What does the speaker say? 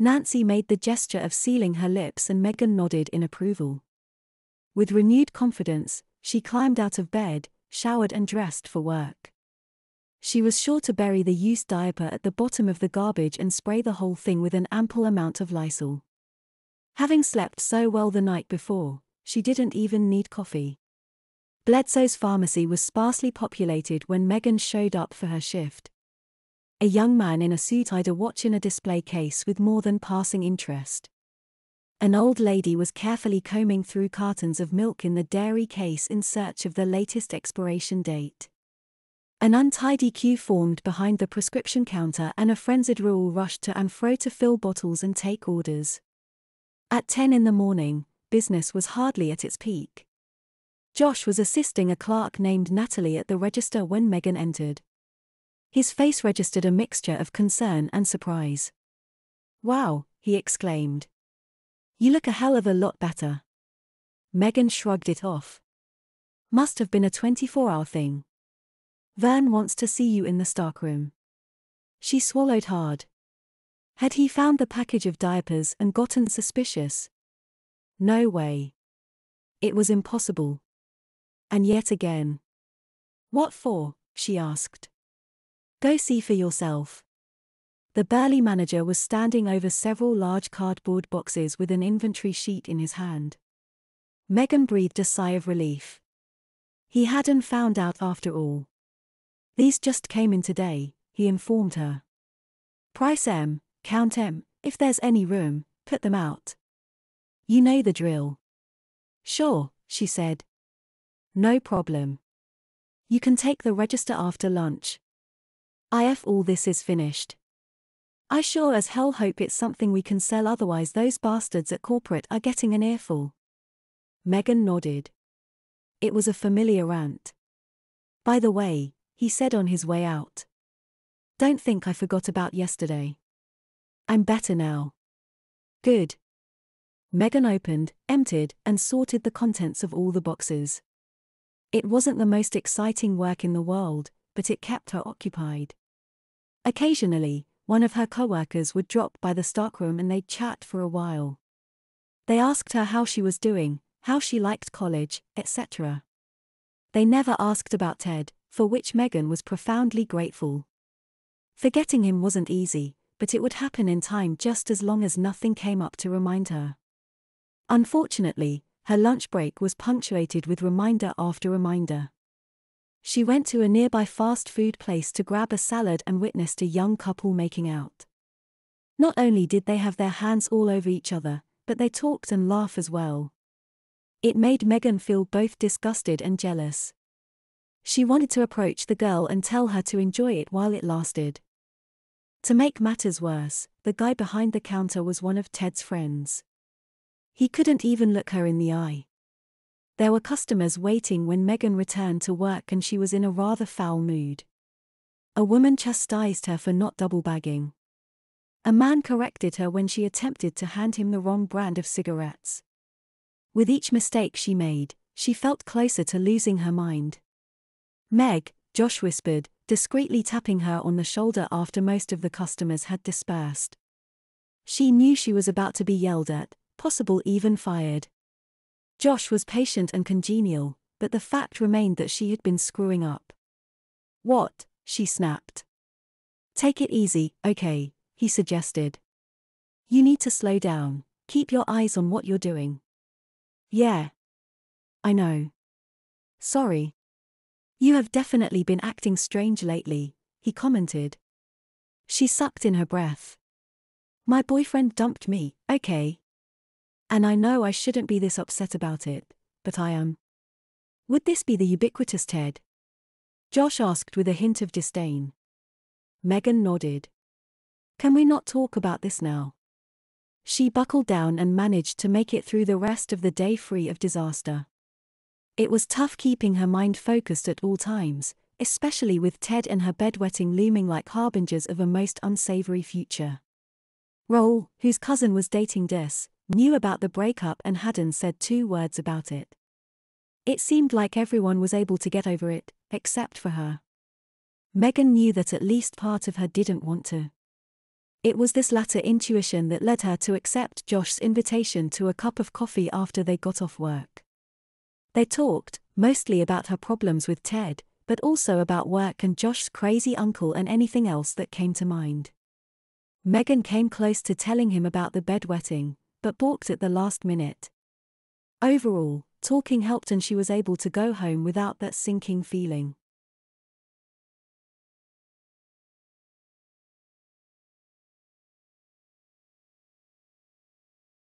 Nancy made the gesture of sealing her lips and Megan nodded in approval. With renewed confidence, she climbed out of bed, showered and dressed for work. She was sure to bury the used diaper at the bottom of the garbage and spray the whole thing with an ample amount of Lysol. Having slept so well the night before, she didn't even need coffee. Bledsoe's pharmacy was sparsely populated when Megan showed up for her shift. A young man in a suit eyed a watch in a display case with more than passing interest. An old lady was carefully combing through cartons of milk in the dairy case in search of the latest expiration date. An untidy queue formed behind the prescription counter and a frenzied row rushed to and fro to fill bottles and take orders. At 10 in the morning, business was hardly at its peak. Josh was assisting a clerk named Natalie at the register when Megan entered. His face registered a mixture of concern and surprise. "Wow," he exclaimed. "You look a hell of a lot better." Megan shrugged it off. "Must have been a 24-hour thing. Vern wants to see you in the stockroom." She swallowed hard. Had he found the package of diapers and gotten suspicious? No way. It was impossible. And yet again. "What for?" she asked. "Go see for yourself." The burly manager was standing over several large cardboard boxes with an inventory sheet in his hand. Megan breathed a sigh of relief. He hadn't found out after all. "These just came in today," he informed her. "Price 'em, count 'em, if there's any room, put them out. You know the drill." "Sure," she said. "No problem. You can take the register after lunch. If all this is finished. I sure as hell hope it's something we can sell, otherwise those bastards at corporate are getting an earful." Megan nodded. It was a familiar rant. "By the way," he said on his way out. "Don't think I forgot about yesterday. I'm better now." "Good." Megan opened, emptied, and sorted the contents of all the boxes. It wasn't the most exciting work in the world, but it kept her occupied. Occasionally, one of her coworkers would drop by the stockroom and they'd chat for a while. They asked her how she was doing, how she liked college, etc. They never asked about Ted, for which Megan was profoundly grateful. Forgetting him wasn't easy, but it would happen in time just as long as nothing came up to remind her. Unfortunately, her lunch break was punctuated with reminder after reminder. She went to a nearby fast food place to grab a salad and witnessed a young couple making out. Not only did they have their hands all over each other, but they talked and laughed as well. It made Megan feel both disgusted and jealous. She wanted to approach the girl and tell her to enjoy it while it lasted. To make matters worse, the guy behind the counter was one of Ted's friends. He couldn't even look her in the eye. There were customers waiting when Megan returned to work and she was in a rather foul mood. A woman chastised her for not double-bagging. A man corrected her when she attempted to hand him the wrong brand of cigarettes. With each mistake she made, she felt closer to losing her mind. "Meg," Josh whispered, discreetly tapping her on the shoulder after most of the customers had dispersed. She knew she was about to be yelled at, possible even fired. Josh was patient and congenial, but the fact remained that she had been screwing up. "What?" she snapped. "Take it easy, okay," he suggested. "You need to slow down, keep your eyes on what you're doing." "Yeah. I know. Sorry. You have definitely been acting strange lately," he commented. She sucked in her breath. "My boyfriend dumped me, okay. And I know I shouldn't be this upset about it, but I am." "Would this be the ubiquitous Ted?" Josh asked with a hint of disdain. Megan nodded. "Can we not talk about this now?" She buckled down and managed to make it through the rest of the day free of disaster. It was tough keeping her mind focused at all times, especially with Ted and her bedwetting looming like harbingers of a most unsavory future. Roll, whose cousin was dating Des, knew about the breakup and hadn't said two words about it. It seemed like everyone was able to get over it, except for her. Megan knew that at least part of her didn't want to. It was this latter intuition that led her to accept Josh's invitation to a cup of coffee after they got off work. They talked, mostly about her problems with Ted, but also about work and Josh's crazy uncle and anything else that came to mind. Megan came close to telling him about the bedwetting, but balked at the last minute. Overall, talking helped and she was able to go home without that sinking feeling.